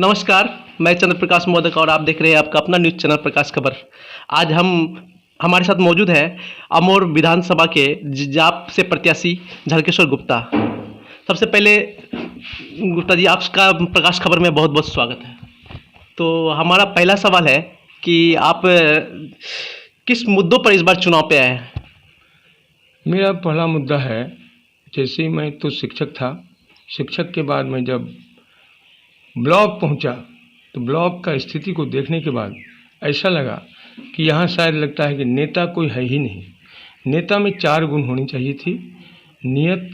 नमस्कार, मैं चंद्र प्रकाश मोदक और आप देख रहे हैं आपका अपना न्यूज़ चैनल प्रकाश खबर। आज हमारे साथ मौजूद है अमोर विधानसभा के जाप से प्रत्याशी झलकेश्वर गुप्ता। सबसे पहले गुप्ता जी, आपका प्रकाश खबर में बहुत बहुत स्वागत है। तो हमारा पहला सवाल है कि आप किस मुद्दों पर इस बार चुनाव पे आए हैं? मेरा पहला मुद्दा है, जैसे मैं तो शिक्षक था। शिक्षक के बाद मैं जब ब्लॉक पहुंचा तो ब्लॉक का स्थिति को देखने के बाद ऐसा लगा कि यहाँ शायद लगता है कि नेता कोई है ही नहीं। नेता में 4 गुण होनी चाहिए थी: नियत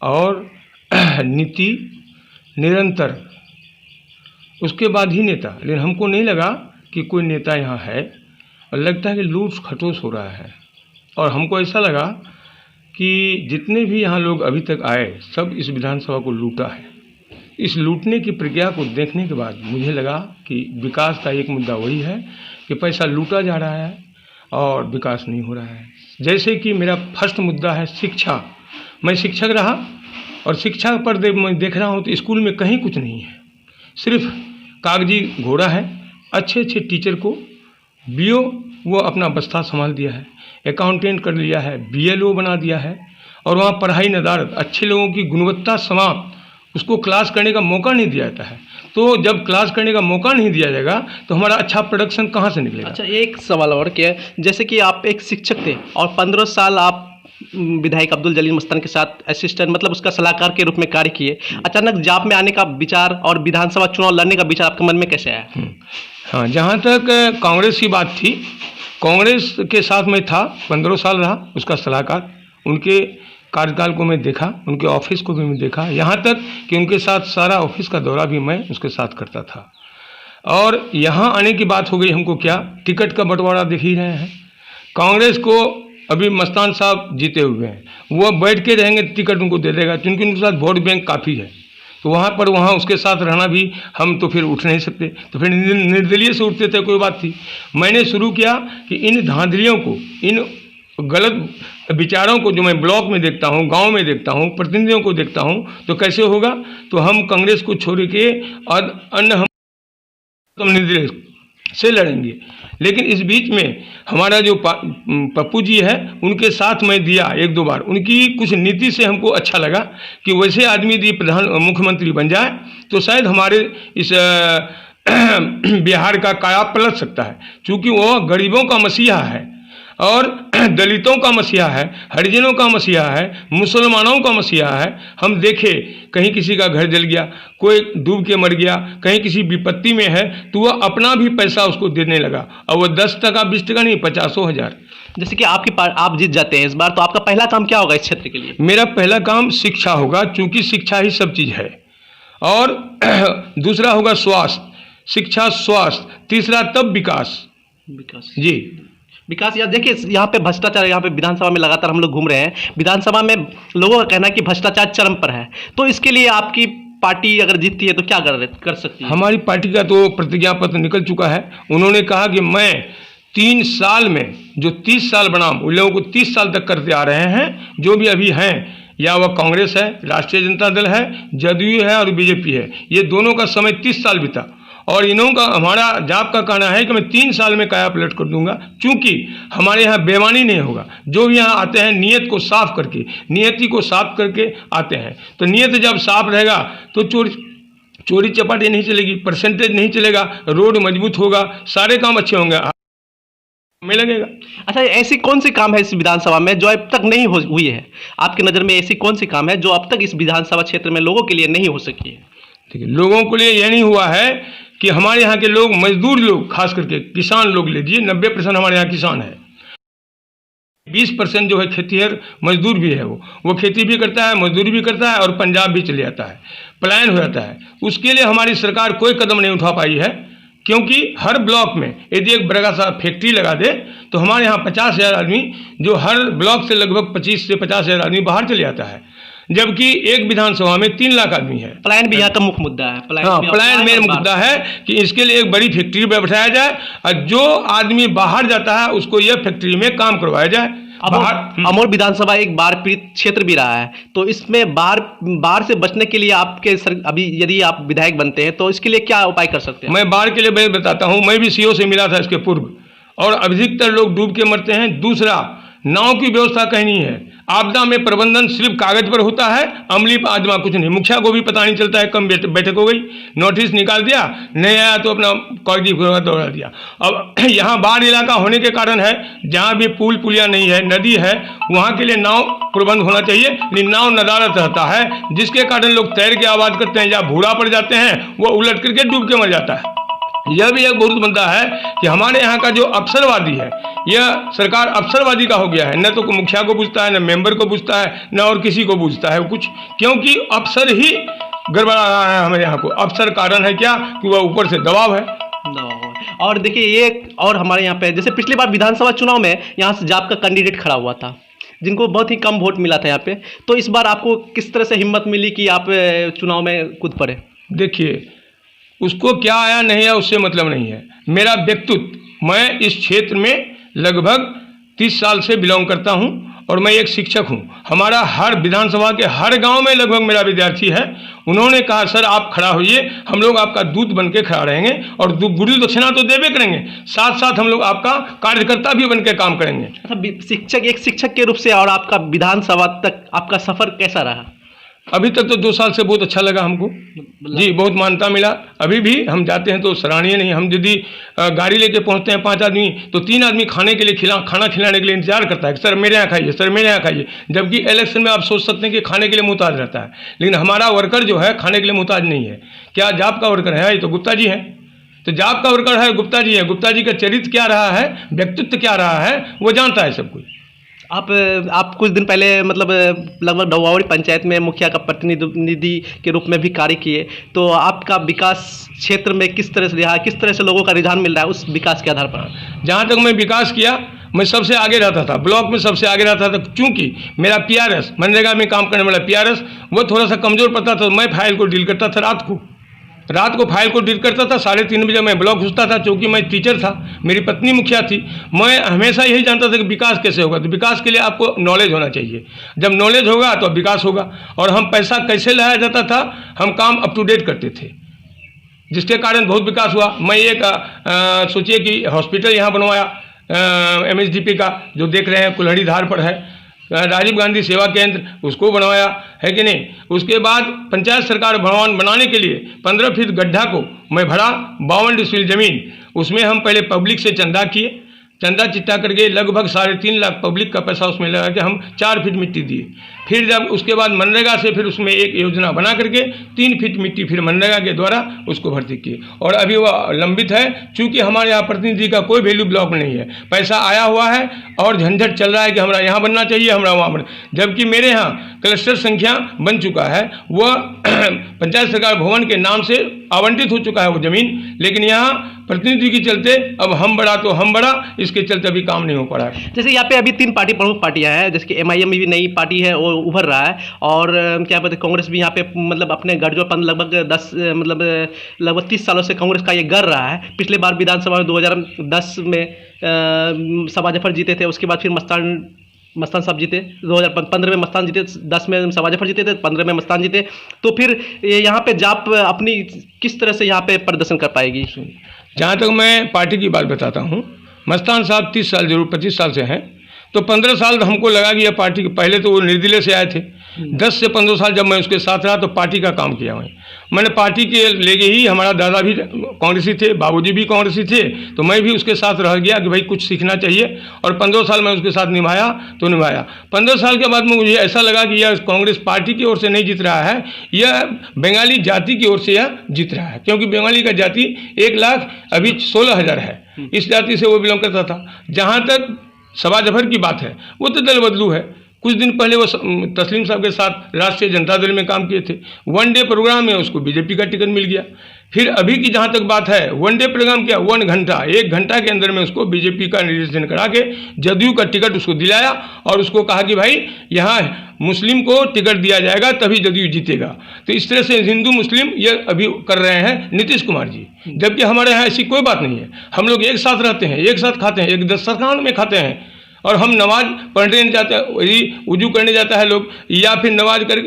और नीति, निरंतर, उसके बाद ही नेता। लेकिन हमको नहीं लगा कि कोई नेता यहाँ है और लगता है कि लूट खटोस हो रहा है। और हमको ऐसा लगा कि जितने भी यहाँ लोग अभी तक आए सब इस विधानसभा को लूटा है। इस लूटने की प्रक्रिया को देखने के बाद मुझे लगा कि विकास का एक मुद्दा वही है कि पैसा लूटा जा रहा है और विकास नहीं हो रहा है। जैसे कि मेरा फर्स्ट मुद्दा है शिक्षा। मैं शिक्षक रहा और शिक्षा पर मैं देख रहा हूँ तो स्कूल में कहीं कुछ नहीं है, सिर्फ कागजी घोड़ा है। अच्छे अच्छे टीचर को बीओ वो अपना बस्ता संभाल दिया है, अकाउंटेंट कर लिया है, बीएलओ बना दिया है। और वहाँ पढ़ाई नदारत, अच्छे लोगों की गुणवत्ता समाप्त, उसको क्लास करने का मौका नहीं दिया जाता है। तो जब क्लास करने का मौका नहीं दिया जाएगा तो हमारा अच्छा प्रोडक्शन कहाँ से निकलेगा? अच्छा, एक सवाल और क्या है, जैसे कि आप एक शिक्षक थे और 15 साल आप विधायक अब्दुल जलील मस्तान के साथ असिस्टेंट मतलब उसका सलाहकार के रूप में कार्य किए। अचानक जाप में आने का विचार और विधानसभा चुनाव लड़ने का विचार आपके मन में कैसे आया? हाँ, जहाँ तक कांग्रेस की बात थी, कांग्रेस के साथ मैं था, 15 साल रहा उसका सलाहकार। उनके कार्यकाल को मैं देखा, उनके ऑफिस को भी मैं देखा, यहाँ तक कि उनके साथ सारा ऑफिस का दौरा भी मैं उसके साथ करता था। और यहाँ आने की बात हो गई हमको, क्या टिकट का बंटवारा देख ही रहे हैं। कांग्रेस को अभी मस्तान साहब जीते हुए हैं, वो बैठ के रहेंगे टिकट उनको दे देगा क्योंकि उनके साथ वोट बैंक काफ़ी है। तो वहाँ उसके साथ रहना भी हम तो फिर उठ नहीं सकते, तो फिर निर्दलीय से उठते थे, कोई बात थी। मैंने शुरू किया कि इन धांधलियों को, इन गलत विचारों को जो मैं ब्लॉक में देखता हूँ, गांव में देखता हूँ, प्रतिनिधियों को देखता हूँ, तो कैसे होगा? तो हम कांग्रेस को छोड़ के और अन्य हम निर्दलीय से लड़ेंगे। लेकिन इस बीच में हमारा जो पप्पू जी है, उनके साथ मैं दिया 1-2 बार। उनकी कुछ नीति से हमको अच्छा लगा कि वैसे आदमी यदि मुख्यमंत्री बन जाए तो शायद हमारे इस बिहार का काया पलट सकता है, क्योंकि वो गरीबों का मसीहा है और दलितों का मसीहा है, हरिजनों का मसीहा है, मुसलमानों का मसीहा है। हम देखे कहीं किसी का घर जल गया, कोई डूब के मर गया, कहीं किसी विपत्ति में है तो वह अपना भी पैसा उसको देने लगा, और वो 10 टका 20 टका नहीं, 50,000। जैसे कि आप जीत जाते हैं इस बार, तो आपका पहला काम क्या होगा इस क्षेत्र के लिए? मेरा पहला काम शिक्षा होगा, क्योंकि शिक्षा ही सब चीज़ है। और दूसरा होगा स्वास्थ्य, शिक्षा, स्वास्थ्य, तीसरा तब विकास जी। विकास यार देखिए, यहाँ पे भ्रष्टाचार, यहाँ पे विधानसभा में लगातार हम लोग घूम रहे हैं। विधानसभा में लोगों का कहना है कि भ्रष्टाचार चरम पर है, तो इसके लिए आपकी पार्टी अगर जीतती है तो क्या कर सकती है? हमारी पार्टी का तो प्रतिज्ञा पत्र निकल चुका है। उन्होंने कहा कि मैं 3 साल में जो 30 साल बनाम उन लोगों को 30 साल तक करते आ रहे हैं, जो भी अभी हैं, या वह कांग्रेस है, राष्ट्रीय जनता दल है, जदयू है और बीजेपी है, ये दोनों का समय 30 साल बीता। और इन्हों का, हमारा जाप का कहना है कि मैं 3 साल में काया पलट कर दूंगा, क्योंकि हमारे यहाँ बेईमानी नहीं होगा। जो भी यहाँ आते हैं नियत को साफ करके, नियति को साफ करके आते हैं। तो नियत जब साफ रहेगा तो चोरी चपाटी नहीं चलेगी, परसेंटेज नहीं चलेगा, रोड मजबूत होगा, सारे काम अच्छे होंगे, हमें लगेगा। अच्छा, ऐसी कौन सी काम है इस विधानसभा में जो अब तक नहीं हुई है? आपकी नज़र में ऐसी कौन सी काम है जो अब तक इस विधानसभा क्षेत्र में लोगों के लिए नहीं हो सकी है? ठीक है, लोगों के लिए यह नहीं हुआ है कि हमारे यहाँ के लोग, मजदूर लोग, खास करके किसान लोग लीजिए, 90% हमारे यहाँ किसान है। 20% जो है खेतीहर मजदूर भी है, वो खेती भी करता है, मजदूरी भी करता है और पंजाब भी चले जाता है, पलायन हो जाता है। उसके लिए हमारी सरकार कोई कदम नहीं उठा पाई है, क्योंकि हर ब्लॉक में यदि एक बड़ा सा फैक्ट्री लगा दे तो हमारे यहाँ 50,000 आदमी, जो हर ब्लॉक से लगभग 25 से 50,000 आदमी बाहर चले जाता है। जबकि एक विधानसभा में 3 लाख आदमी है। पलायन भी यहाँ का मुख्य मुद्दा है। हाँ, पलायन मेन मुद्दा है कि इसके लिए एक बड़ी फैक्ट्री में बैठाया जाए और जो आदमी बाहर जाता है उसको यह फैक्ट्री में काम करवाया जाए। अमोर विधानसभा एक बाढ़ पीड़ित क्षेत्र भी रहा है, तो इसमें बाढ़ से बचने के लिए आपके अभी यदि आप विधायक बनते हैं तो इसके लिए क्या उपाय कर सकते हैं? मैं बाढ़ के लिए मैं बताता हूँ। मैं भी सीओ से मिला था इसके पूर्व, और अधिकतर लोग डूब के मरते हैं। दूसरा, नाव की व्यवस्था कहीं नहीं है। आपदा में प्रबंधन सिर्फ कागज पर होता है, अमली आदमा कुछ नहीं। मुखिया को भी पता नहीं चलता है, कम बैठक हो गई, नोटिस निकाल दिया, नहीं आया तो अपना कागजी दौड़ा दिया। अब यहाँ बाढ़ इलाका होने के कारण है, जहाँ भी पुल पुलिया नहीं है, नदी है, वहाँ के लिए नाव प्रबंध होना चाहिए। लेकिन नाव नदारत रहता है, जिसके कारण लोग तैर के आवाज़ करते हैं, जहाँ भूरा पड़ जाते हैं वो उलट करके डूब के मर जाता है। यह भी एक बहुत मुद्दा है कि हमारे यहाँ का जो अफसरवादी है, यह सरकार अफसरवादी का हो गया है। न तो मुखिया को पूछता है, न मेंबर को पूछता है, न और किसी को पूछता है कुछ, क्योंकि अफसर ही गड़बड़ा रहा है हमारे यहाँ को। अफसर कारण है क्या कि वह ऊपर से दबाव है। और देखिए ये और हमारे यहाँ पे जैसे पिछली बार विधानसभा चुनाव में यहाँ से जाप का कैंडिडेट खड़ा हुआ था, जिनको बहुत ही कम वोट मिला था यहाँ पे, तो इस बार आपको किस तरह से हिम्मत मिली कि आप चुनाव में कूद पड़े? देखिए, उसको क्या आया नहीं आया उससे मतलब नहीं है। मेरा व्यक्तित्व, मैं इस क्षेत्र में लगभग 30 साल से बिलोंग करता हूं और मैं एक शिक्षक हूं। हमारा हर विधानसभा के हर गांव में लगभग मेरा विद्यार्थी है। उन्होंने कहा सर आप खड़ा होइए, हम लोग आपका दूत बन के खड़ा रहेंगे और गुरु दक्षिणा तो देवे करेंगे, साथ साथ हम लोग आपका कार्यकर्ता भी बन के काम करेंगे। एक शिक्षक के रूप से और आपका विधानसभा तक आपका सफर कैसा रहा? अभी तक तो 2 साल से बहुत अच्छा लगा हमको जी, बहुत मान्यता मिला। अभी भी हम जाते हैं तो सराहनीय नहीं। हम यदि गाड़ी लेके पहुंचते हैं 5 आदमी, तो 3 आदमी खाने के लिए खाना खिलाने के लिए इंतजार करता है कि सर मेरे यहाँ खाइए, सर मेरे यहाँ खाइए। जबकि इलेक्शन में आप सोच सकते हैं कि खाने के लिए मुहताज रहता है, लेकिन हमारा वर्कर जो है खाने के लिए मुहताज नहीं है। क्या जाप का वर्कर है? ये तो गुप्ता जी हैं। तो जाप का वर्कर है, गुप्ता जी है। गुप्ता जी का चरित्र क्या रहा है, व्यक्तित्व क्या रहा है, वो जानता है सब कुछ। आप कुछ दिन पहले मतलब लगभग डौवावड़ी पंचायत में मुखिया का प्रतिनिधि के रूप में भी कार्य किए, तो आपका विकास क्षेत्र में किस तरह से रहा, किस तरह से लोगों का रुझान मिल रहा है उस विकास के आधार पर? जहाँ तक मैं विकास किया, मैं सबसे आगे रहता था, ब्लॉक में सबसे आगे रहता था। चूंकि मेरा PRS, मनरेगा में काम करने वाला PRS, वो थोड़ा सा कमज़ोर पड़ता था। मैं फाइल को डील करता था रात को फाइल को डील करता था। 3:30 बजे मैं ब्लॉक घुसता था, क्योंकि मैं टीचर था, मेरी पत्नी मुखिया थी। मैं हमेशा यही जानता था कि विकास कैसे होगा। तो विकास के लिए आपको नॉलेज होना चाहिए। जब नॉलेज होगा तो विकास होगा। और हम पैसा कैसे लाया जाता था, हम काम अप टू डेट करते थे, जिसके कारण बहुत विकास हुआ। मैं एक सोचिए कि हॉस्पिटल यहाँ बनवाया, MSDP का, जो देख रहे हैं कुल्हड़ी धार पर है। राजीव गांधी सेवा केंद्र, उसको बनवाया है कि नहीं। उसके बाद पंचायत सरकार भवन बनाने के लिए 15 फीट गड्ढा को मैं भरा, 52 डिसमिल जमीन, उसमें हम पहले पब्लिक से चंदा किए, चंदा चिट्टा करके लगभग 3.5 लाख पब्लिक का पैसा उसमें लगा के हम 4 फीट मिट्टी दिए। फिर जब उसके बाद मनरेगा से फिर उसमें एक योजना बना करके 3 फीट मिट्टी फिर मनरेगा के द्वारा उसको भर्ती किए, और अभी वह लंबित है। चूँकि हमारे यहाँ प्रतिनिधि का कोई वैल्यू ब्लॉक नहीं है, पैसा आया हुआ है और झंझट चल रहा है कि हमारा यहाँ बनना चाहिए, हमारा वहाँ बनना। जबकि मेरे यहाँ क्लस्टर संख्या बन चुका है, वह पंचायत सरकार भवन के नाम से आवंटित हो चुका है वो ज़मीन, लेकिन यहाँ प्रतिनिधि के चलते अब हम बड़ा तो हम बड़ा, इसके चलते अभी काम नहीं हो पा रहा है। जैसे यहाँ पे अभी 3 प्रमुख पार्टियां हैं, जैसे कि MIM भी नई पार्टी है और उभर रहा है, और क्या बोलते कांग्रेस भी यहाँ पे मतलब अपने गठजोड़पन लगभग 30 सालों से कांग्रेस का ये गढ़ रहा है। पिछले बार विधानसभा में 2010 में सबा जफर जीते थे, उसके बाद फिर मस्तान साहब जीते, 2015 में मस्तान जीते, 10 में सबा जफर जीते थे, 15 में मस्तान जीते। तो फिर यहाँ पे जाप अपनी किस तरह से यहाँ पे प्रदर्शन कर पाएगी? जहाँ तक मैं पार्टी की बात बताता हूँ, मस्तान साहब 30 साल जरूर 25 साल से हैं, तो 15 साल हमको लगा कि यह पार्टी के, पहले तो वो निर्दलीय से आए थे, 10 से 15 साल जब मैं उसके साथ रहा तो पार्टी का काम किया। मैंने पार्टी के लेके ही, हमारा दादा भी कांग्रेसी थे, बाबूजी भी कांग्रेसी थे, तो मैं भी उसके साथ रह गया कि भाई कुछ सीखना चाहिए, और 15 साल मैं उसके साथ निभाया। 15 साल के बाद में मुझे ऐसा लगा कि यह कांग्रेस पार्टी की ओर से नहीं जीत रहा है, यह बंगाली जाति की ओर से यह जीत रहा है, क्योंकि बंगाली का जाति 1 लाख अभी 16,000 है। इस जाति से वो बिलोंग करता था। जहाँ तक सबा जफर की बात है, वो तो दल बदलू है, कुछ दिन पहले वो तस्लीम साहब के साथ राष्ट्रीय जनता दल में काम किए थे। वन डे प्रोग्राम में उसको बीजेपी का टिकट मिल गया। फिर अभी की जहाँ तक बात है, वन डे प्रोग्राम क्या, 1 घंटा, 1 घंटा के अंदर में उसको बीजेपी का निर्देशन करा के जदयू का टिकट उसको दिलाया और उसको कहा कि भाई यहाँ मुस्लिम को टिकट दिया जाएगा तभी जदयू जीतेगा। तो इस तरह से हिंदू मुस्लिम ये अभी कर रहे हैं नीतीश कुमार जी, जबकि हमारे यहाँ ऐसी कोई बात नहीं है। हम लोग एक साथ रहते हैं, एक साथ खाते हैं, एक दस्तरखान में खाते हैं। और हम नमाज पढ़ने जाते हैं, वही वजू करने जाता है लोग, या फिर नमाज कर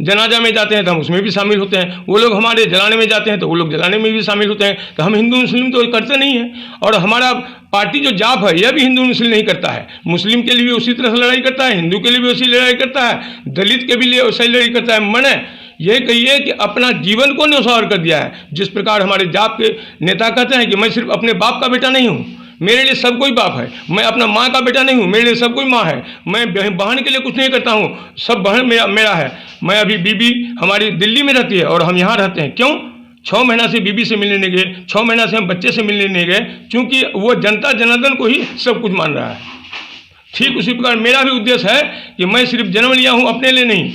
जनाजा में जाते हैं तो हम उसमें भी शामिल होते हैं। वो लोग हमारे जलाने में जाते हैं तो वो लोग जलाने में भी शामिल होते हैं। तो हम हिंदू मुस्लिम तो करते नहीं हैं। और हमारा पार्टी जो जाप है यह भी हिंदू मुस्लिम नहीं करता है। मुस्लिम के लिए भी उसी तरह से लड़ाई करता है, हिंदू के लिए भी उसी लड़ाई करता है, दलित के भी लिए वैसी लड़ाई करता है। मैंने ये कहिए कि अपना जीवन को न्यौछावर कर दिया है। जिस प्रकार हमारे जाप के नेता कहते हैं कि मैं सिर्फ अपने बाप का बेटा नहीं हूँ, मेरे लिए सब कोई बाप है, मैं अपना माँ का बेटा नहीं हूँ, मेरे लिए सब कोई माँ है, मैं बहन के लिए कुछ नहीं करता हूँ, सब बहन मेरा है। मैं अभी बीबी हमारी दिल्ली में रहती है और हम यहाँ रहते हैं। क्यों? 6 महीना से बीबी से मिलने नहीं गए, 6 महीना से हम बच्चे से मिलने नहीं गए, क्योंकि वो जनता जनार्दन को ही सब कुछ मान रहा है। ठीक उसी प्रकार मेरा भी उद्देश्य है कि मैं सिर्फ जन्म लिया हूँ अपने लिए नहीं,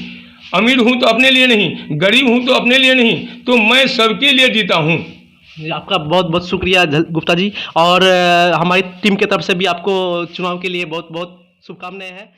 अमीर हूँ तो अपने लिए नहीं, गरीब हूँ तो अपने लिए नहीं, तो मैं सबके लिए जीता हूँ। आपका बहुत बहुत शुक्रिया गुप्ता जी, और हमारी टीम की तरफ से भी आपको चुनाव के लिए बहुत बहुत शुभकामनाएं हैं।